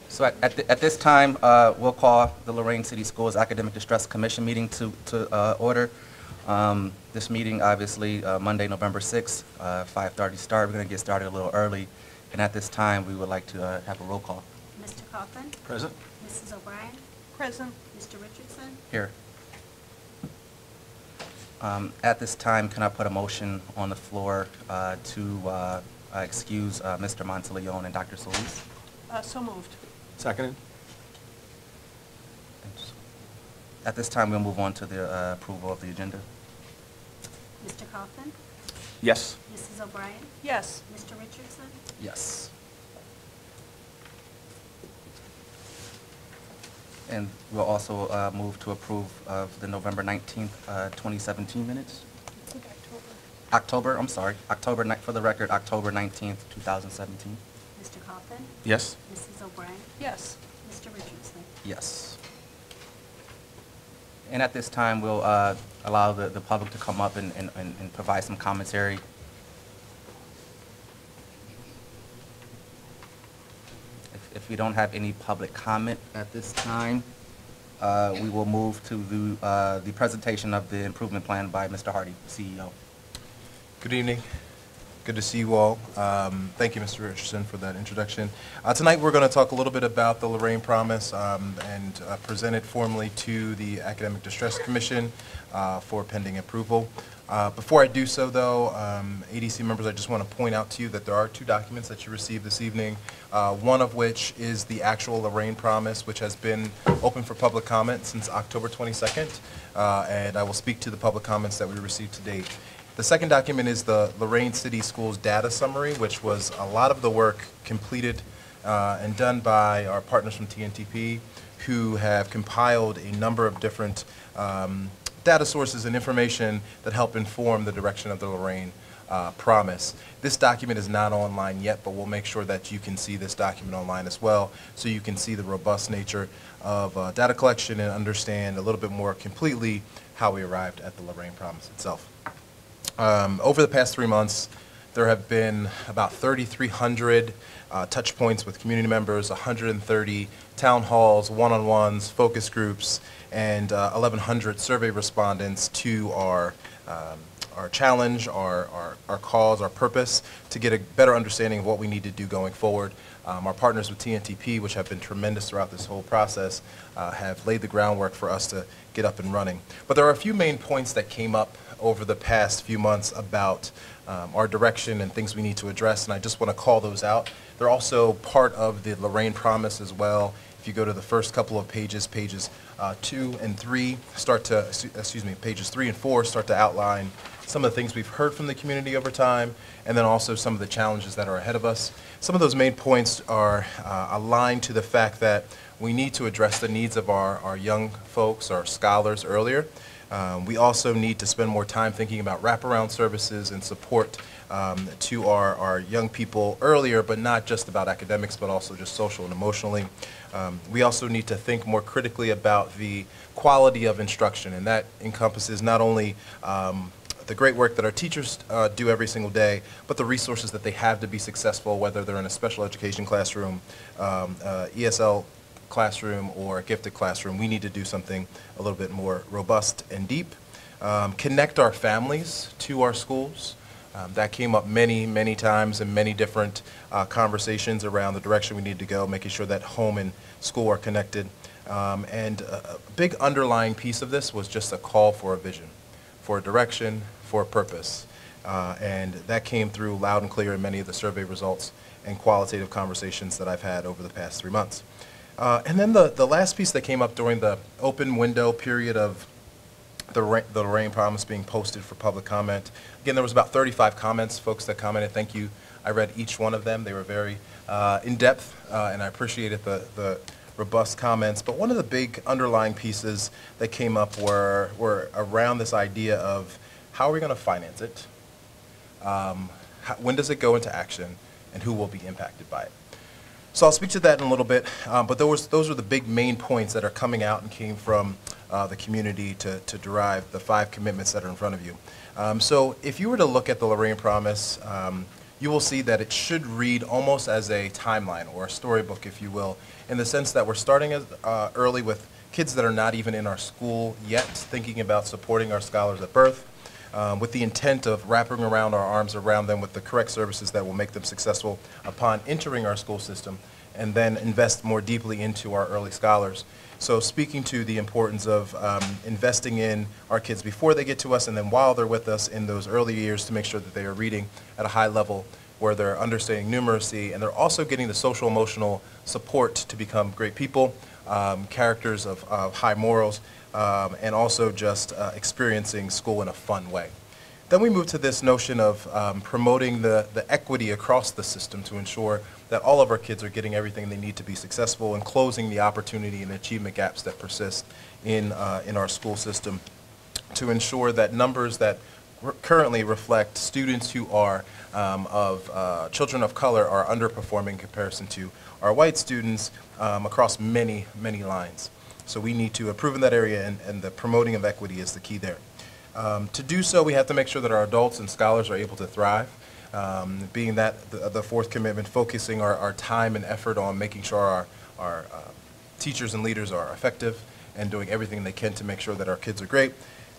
So at this time, we'll call the Lorain City Schools Academic Distress Commission meeting to order. This meeting, obviously, Monday, November 6th, 5:30 start. We're going to get started a little early. And at this time, we would like to have a roll call. Mr. Coughlin? Present. Mrs. O'Brien? Present. Mr. Richardson? Here. At this time, can I put a motion on the floor to excuse Mr. Monteleone and Dr. Solis? So moved. Seconded. At this time, we'll move on to the approval of the agenda. Mr. Coughlin? Yes. Mrs. O'Brien? Yes. Mr. Richardson? Yes. And we'll also move to approve of the November 19th, 2017 minutes. I think October, I'm sorry, for the record, October 19th, 2017. Mr. Coughlin? Yes. Mrs. O'Brien? Yes. Mr. Richardson? Yes. And at this time, we'll allow the public to come up and provide some commentary. If we don't have any public comment at this time, we will move to the presentation of the improvement plan by Mr. Hardy, CEO. Good evening. Good to see you all. Thank you, Mr. Richardson, for that introduction. Tonight we're going to talk a little bit about the Lorain Promise and present it formally to the Academic Distress Commission for pending approval. Before I do so, though, ADC members, I just want to point out to you that there are two documents that you received this evening, one of which is the actual Lorain Promise, which has been open for public comment since October 22nd, and I will speak to the public comments that we received to date. The second document is the Lorain City Schools Data Summary, which was a lot of the work completed and done by our partners from TNTP, who have compiled a number of different data sources and information that help inform the direction of the Lorain Promise. This document is not online yet, but we'll make sure that you can see this document online as well, so you can see the robust nature of data collection and understand a little bit more completely how we arrived at the Lorain Promise itself. Over the past 3 months, there have been about 3,300 touch points with community members, 130 town halls, one-on-ones, focus groups, and 1,100 survey respondents to our challenge, our cause, our purpose, to get a better understanding of what we need to do going forward. Our partners with TNTP, which have been tremendous throughout this whole process, have laid the groundwork for us to get up and running. But there are a few main points that came up over the past few months about our direction and things we need to address, and I just want to call those out. They're also part of the Lorain Promise as well. If you go to the first couple of pages, pages 2 and 3 start to, pages 3 and 4 start to outline some of the things we've heard from the community over time, and then also some of the challenges that are ahead of us. Some of those main points are aligned to the fact that we need to address the needs of our young folks, our scholars earlier. We also need to spend more time thinking about wraparound services and support to our young people earlier, but not just about academics, but also just social and emotionally. We also need to think more critically about the quality of instruction, and that encompasses not only the great work that our teachers do every single day, but the resources that they have to be successful, whether they're in a special education classroom, ESL classroom, or a gifted classroom. We need to do something a little bit more robust and deep. Connect our families to our schools. That came up many times in many different conversations around the direction we need to go, making sure that home and school are connected. And a big underlying piece of this was just a call for a vision, for a direction, for a purpose. And that came through loud and clear in many of the survey results and qualitative conversations that I've had over the past 3 months. And then the last piece that came up during the open window period of the Lorain Promise being posted for public comment. Again, there was about 35 comments, folks that commented. Thank you. I read each one of them. They were very in-depth, and I appreciated the robust comments. But one of the big underlying pieces that came up were around this idea of how are we going to finance it, when does it go into action, and who will be impacted by it. So I'll speak to that in a little bit, but those are the big main points that are coming out and came from the community to derive the 5 commitments that are in front of you. So if you were to look at the Lorain Promise, you will see that it should read almost as a timeline or a storybook, if you will, in the sense that we're starting as, early with kids that are not even in our school yet, thinking about supporting our scholars at birth, with the intent of wrapping around our arms around them with the correct services that will make them successful upon entering our school system, and then invest more deeply into our early scholars. So speaking to the importance of investing in our kids before they get to us and then while they're with us in those early years to make sure that they are reading at a high level where they're understanding numeracy and they're also getting the social emotional support to become great people, characters of high morals, and also just experiencing school in a fun way. Then we move to this notion of promoting the equity across the system to ensure that all of our kids are getting everything they need to be successful and closing the opportunity and achievement gaps that persist in our school system, to ensure that numbers that currently reflect students who are children of color are underperforming in comparison to our white students across many, many lines. So we need to improve in that area, and the promoting of equity is the key there. To do so, we have to make sure that our adults and scholars are able to thrive, being that the fourth commitment, focusing our time and effort on making sure our teachers and leaders are effective and doing everything they can to make sure that our kids are great.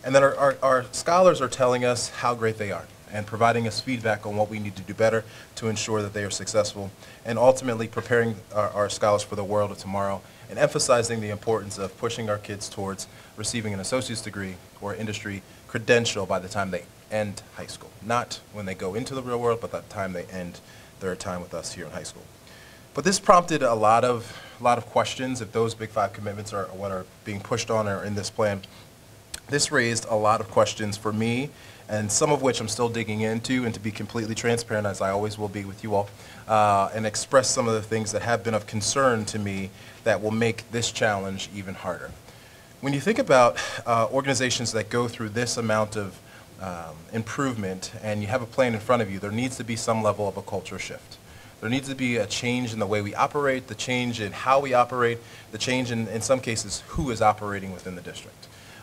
And then our scholars are telling us how great they are and providing us feedback on what we need to do better to ensure that they are successful, and ultimately preparing our scholars for the world of tomorrow and emphasizing the importance of pushing our kids towards receiving an associate's degree or industry credential by the time they end high school. Not when they go into the real world, but by the time they end their time with us here in high school. But this prompted a lot of questions. If those big five commitments are what are being pushed on or in this plan, this raised a lot of questions for me, and some of which I'm still digging into, and to be completely transparent, as I always will be with you all, and express some of the things that have been of concern to me that will make this challenge even harder. When you think about organizations that go through this amount of improvement and you have a plan in front of you, there needs to be some level of a culture shift. There needs to be a change in the way we operate, the change in how we operate, the change in some cases, who is operating within the district.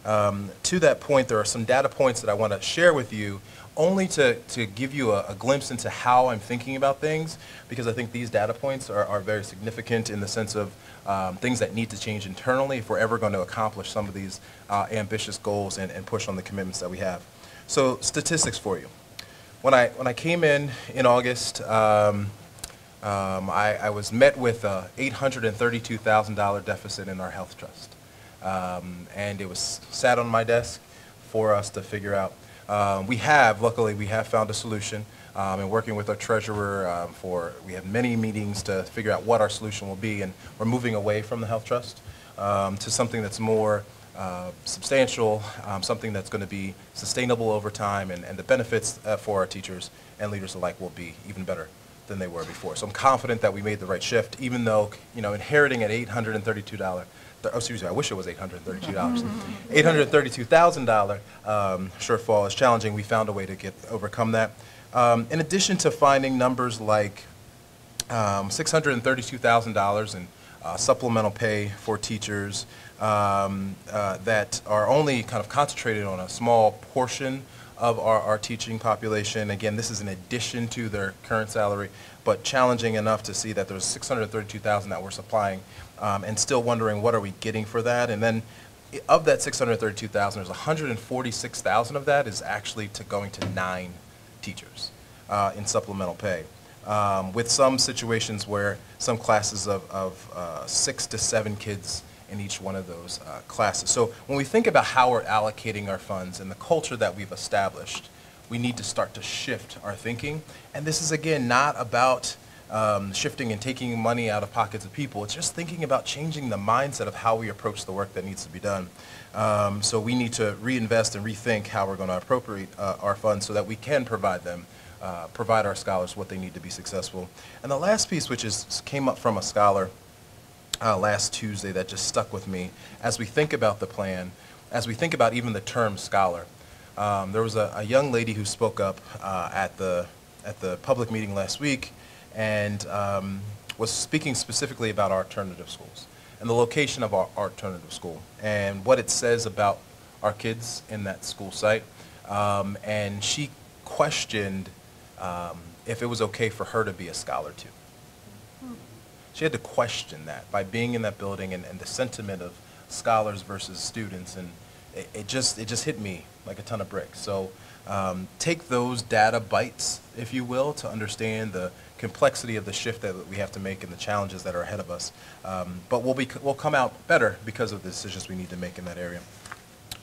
To that point, there are some data points that I want to share with you, only to give you a glimpse into how I'm thinking about things, because I think these data points are very significant in the sense of things that need to change internally if we're ever going to accomplish some of these ambitious goals and push on the commitments that we have. So statistics for you. When I came in August, I was met with a $832,000 deficit in our health trust. And it was sat on my desk for us to figure out. Luckily, we have found a solution, and working with our treasurer we have many meetings to figure out what our solution will be, and we're moving away from the health trust to something that's more substantial, something that's going to be sustainable over time, and the benefits for our teachers and leaders alike will be even better than they were before. So I'm confident that we made the right shift, even though, inheriting at $832, I wish it was $832. $832,000 shortfall is challenging. We found a way to overcome that. In addition to finding numbers like $632,000 in supplemental pay for teachers that are only kind of concentrated on a small portion of our teaching population. Again, this is in addition to their current salary, but challenging enough to see that there's $632,000 that we're supplying, and still wondering what are we getting for that. And then of that $632,000, there's $146,000 of that is actually going to 9 teachers in supplemental pay, with some situations where some classes of 6 to 7 kids in each one of those classes. So when we think about how we're allocating our funds and the culture that we've established, we need to start to shift our thinking. And this is, again, not about shifting and taking money out of pockets of people. It's just thinking about changing the mindset of how we approach the work that needs to be done. So we need to reinvest and rethink how we're going to appropriate our funds so that we can provide our scholars what they need to be successful. And the last piece, which came up from a scholar last Tuesday that just stuck with me as we think about the plan, as we think about even the term scholar. There was a young lady who spoke up at the public meeting last week and was speaking specifically about our alternative schools and the location of our alternative school and what it says about our kids in that school site. And she questioned if it was okay for her to be a scholar too. She had to question that by being in that building and the sentiment of scholars versus students, and it just hit me like a ton of bricks. So take those data bites, if you will, to understand the complexity of the shift that we have to make and the challenges that are ahead of us. But we'll come out better because of the decisions we need to make in that area.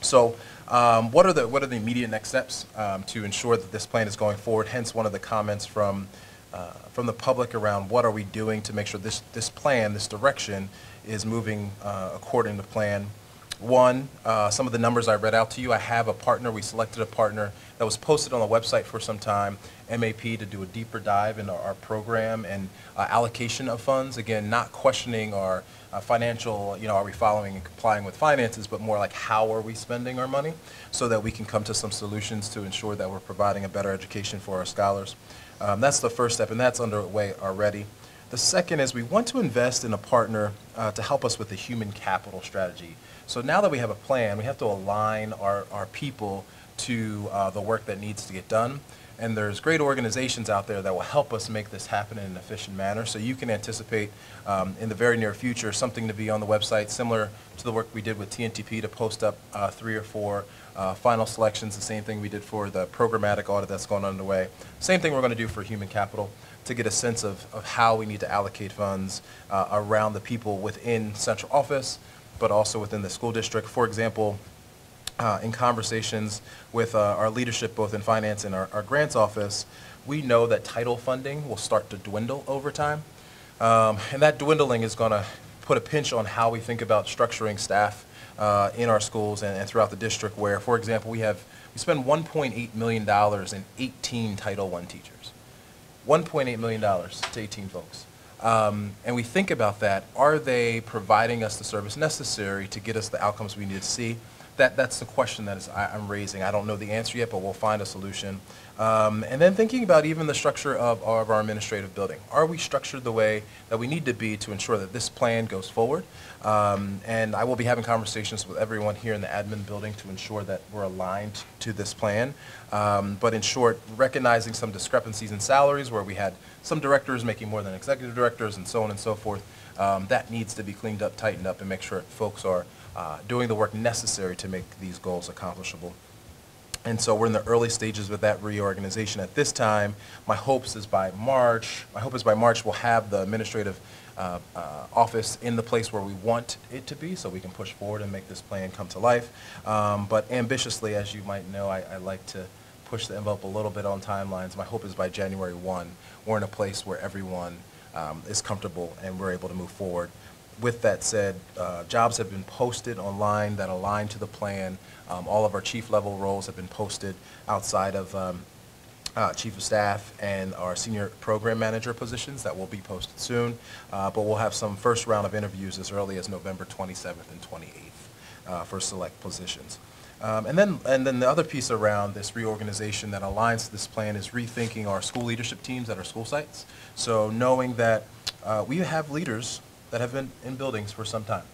So what are the immediate next steps to ensure that this plan is going forward? Hence one of the comments from the public around what are we doing to make sure this plan, this direction, is moving according to plan. One, some of the numbers I read out to you, I have a partner, we selected a partner that was posted on the website for some time, MAP, to do a deeper dive into our program and allocation of funds. Again, not questioning our financial, are we following and complying with finances, but more like how are we spending our money so that we can come to some solutions to ensure that we're providing a better education for our scholars. That's the first step, and that's underway already. The second is we want to invest in a partner to help us with the human capital strategy. So now that we have a plan, we have to align our people to the work that needs to get done. And there's great organizations out there that will help us make this happen in an efficient manner. So you can anticipate in the very near future something to be on the website similar to the work we did with TNTP to post up 3 or 4 final selections, the same thing we did for the programmatic audit that's going underway. Same thing we're going to do for human capital to get a sense of how we need to allocate funds around the people within central office, but also within the school district. For example, in conversations with our leadership, both in finance and our grants office, we know that title funding will start to dwindle over time. And that dwindling is going to put a pinch on how we think about structuring staff in our schools and throughout the district, where, for example, we spend $1.8 million in 18 Title I teachers. $1.8 million to 18 folks. And we think about that, are they providing us the service necessary to get us the outcomes we need to see? That's the question that I'm raising. I don't know the answer yet, but we'll find a solution. And then thinking about even the structure of our administrative building. Are we structured the way that we need to be to ensure that this plan goes forward? And I will be having conversations with everyone here in the admin building to ensure that we're aligned to this plan. But in short, recognizing some discrepancies in salaries where we had some directors making more than executive directors and so on and so forth, that needs to be cleaned up, tightened up, and make sure folks are doing the work necessary to make these goals accomplishable. And so we're in the early stages with that reorganization at this time. My hope is by March we'll have the administrative office in the place where we want it to be so we can push forward and make this plan come to life. But ambitiously, as you might know, I like to push the envelope a little bit on timelines. My hope is by January 1, we're in a place where everyone is comfortable and we're able to move forward. With that said, jobs have been posted online that align to the plan. All of our chief level roles have been posted outside of chief of staff and our senior program manager positions that will be posted soon. But we'll have some first round of interviews as early as November 27th and 28th for select positions. And then the other piece around this reorganization that aligns to this plan is rethinking our school leadership teams at our school sites. So knowing that we have leaders that have been in buildings for some time.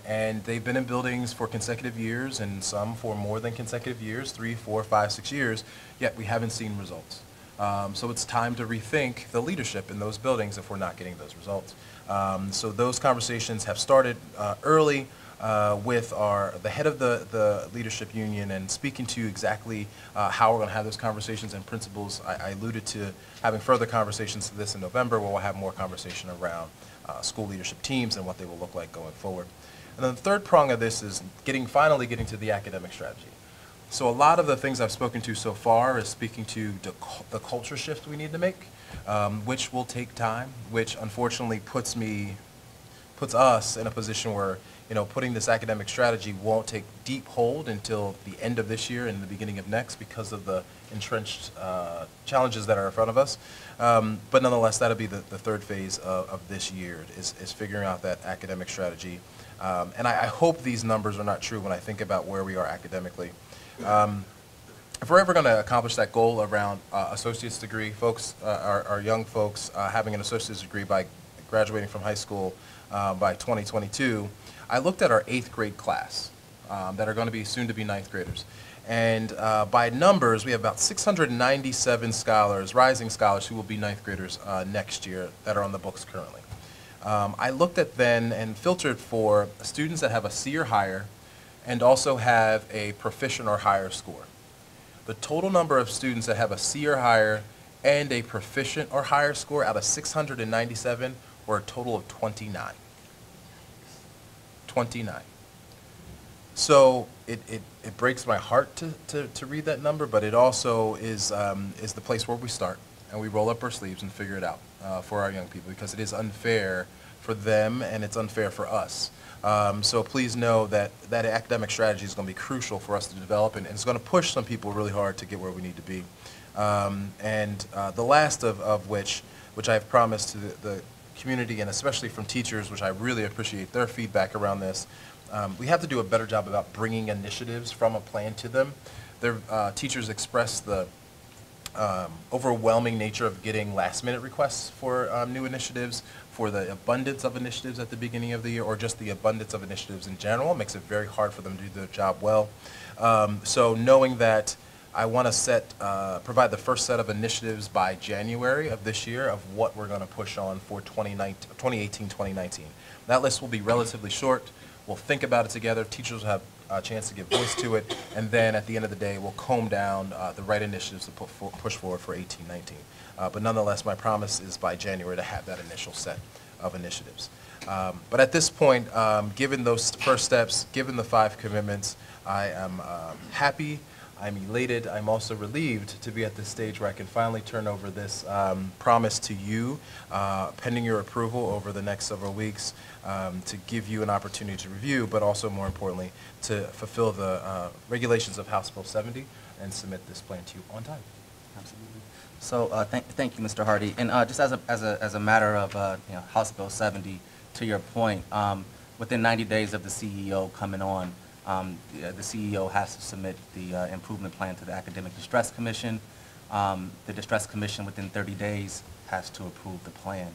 And they've been in buildings for consecutive years and some for more than consecutive years, 3, 4, 5, 6 years, yet we haven't seen results. So it's time to rethink the leadership in those buildings if we're not getting those results. So those conversations have started early with the head of the leadership union and speaking to exactly how we're going to have those conversations and principles. I alluded to having further conversations to this in November where we'll have more conversation around school leadership teams and what they will look like going forward. And then the third prong of this is finally getting to the academic strategy. So a lot of the things I've spoken to so far is speaking to the culture shift we need to make, which will take time, which unfortunately puts us in a position where putting this academic strategy won't take deep hold until the end of this year and the beginning of next because of the entrenched challenges that are in front of us. But nonetheless, that'll be the third phase of this year is figuring out that academic strategy. And I hope these numbers are not true when I think about where we are academically. If we're ever going to accomplish that goal around associate's degree, folks, our young folks having an associate's degree by graduating from high school by 2022, I looked at our 8th grade class that are going to be soon to be 9th graders. And by numbers, we have about 697 scholars, rising scholars, who will be ninth graders next year that are on the books currently. I looked at then and filtered for students that have a C or higher and also have a proficient or higher score. The total number of students that have a C or higher and a proficient or higher score out of 697 were a total of 29. 29. So it breaks my heart to read that number, but it also is the place where we start and we roll up our sleeves and figure it out for our young people, because it is unfair for them and it's unfair for us. So please know that that academic strategy is going to be crucial for us to develop, and it's going to push some people really hard to get where we need to be. The last of which I have promised to the community, and especially from teachers, which I really appreciate their feedback around this, we have to do a better job about bringing initiatives from a plan to them. Their teachers express the overwhelming nature of getting last-minute requests for new initiatives, for the abundance of initiatives at the beginning of the year, or just the abundance of initiatives in general. It makes it very hard for them to do their job well. So knowing that I want to provide the first set of initiatives by January of this year of what we're going to push on for 2018-2019. That list will be relatively short. We'll think about it together. Teachers will have a chance to give voice to it, and then at the end of the day, we'll comb down the right initiatives to push forward for 18-19. But nonetheless, my promise is by January to have that initial set of initiatives. But at this point, given those first steps, given the 5 commitments, I am happy, I'm elated, I'm also relieved to be at this stage where I can finally turn over this promise to you, pending your approval over the next several weeks, to give you an opportunity to review, but also more importantly, to fulfill the regulations of House Bill 70 and submit this plan to you on time. Absolutely. So thank you, Mr. Hardy. And just as a matter of House Bill 70, to your point, within 90 days of the CEO coming on, the CEO has to submit the improvement plan to the Academic Distress Commission. The Distress Commission, within 30 days, has to approve the plan.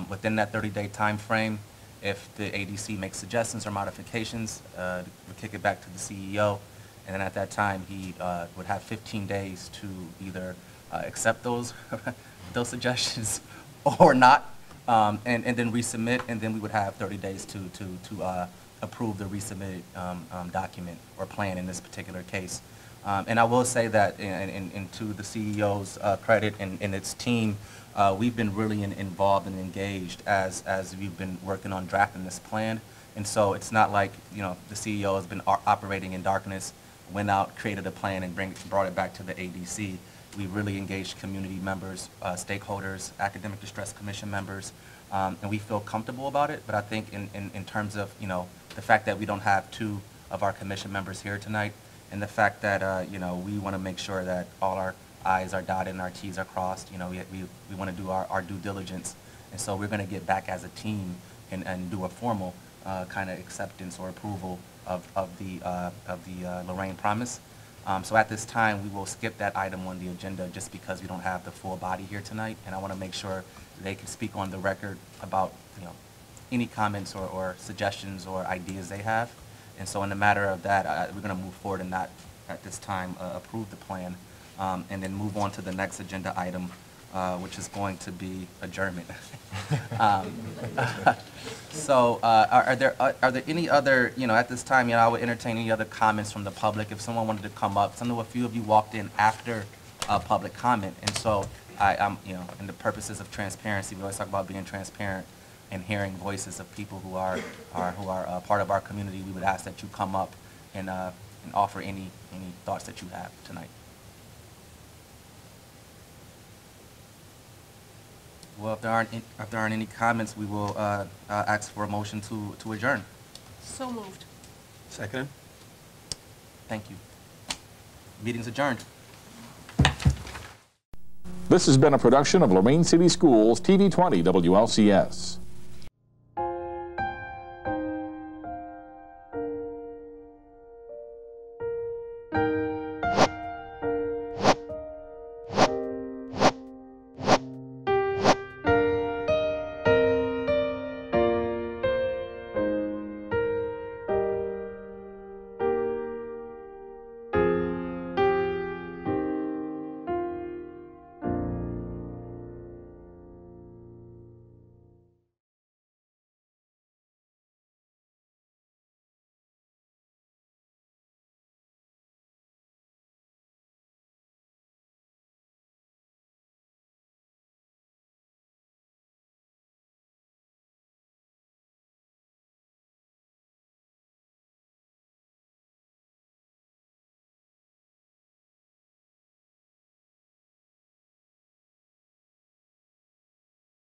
Within that 30-day time frame, if the ADC makes suggestions or modifications, we kick it back to the CEO, and then at that time, he would have 15 days to either accept those those suggestions or not, and then resubmit, and then we would have 30 days to approve the resubmitted document or plan in this particular case. And I will say that, and to the CEO's credit and its team, we've been really involved and engaged as we've been working on drafting this plan. And so it's not like the CEO has been operating in darkness, went out, created a plan, and brought it back to the ADC. We really engaged community members, stakeholders, Academic Distress Commission members, and we feel comfortable about it. But I think in terms of the fact that we don't have 2 of our commission members here tonight, and the fact that we want to make sure that all our I's are dotted and our T's are crossed. We want to do our due diligence, and so we're going to get back as a team and do a formal kind of acceptance or approval of the Lorraine promise. So at this time, we will skip that item on the agenda just because we don't have the full body here tonight, and I want to make sure they can speak on the record about any comments or suggestions or ideas they have. And so in the matter of that, we're going to move forward and not at this time approve the plan, and then move on to the next agenda item, which is going to be adjournment. So are there any other, at this time, I would entertain any other comments from the public if someone wanted to come up. So I know a few of you walked in after public comment, and so I'm, in the purposes of transparency, we always talk about being transparent and hearing voices of people who are part of our community. We would ask that you come up and offer any thoughts that you have tonight. Well, if there aren't any comments, we will ask for a motion to adjourn. So moved. Second. Thank you. Meeting's adjourned. This has been a production of Lorain City Schools TV 20 WLCS.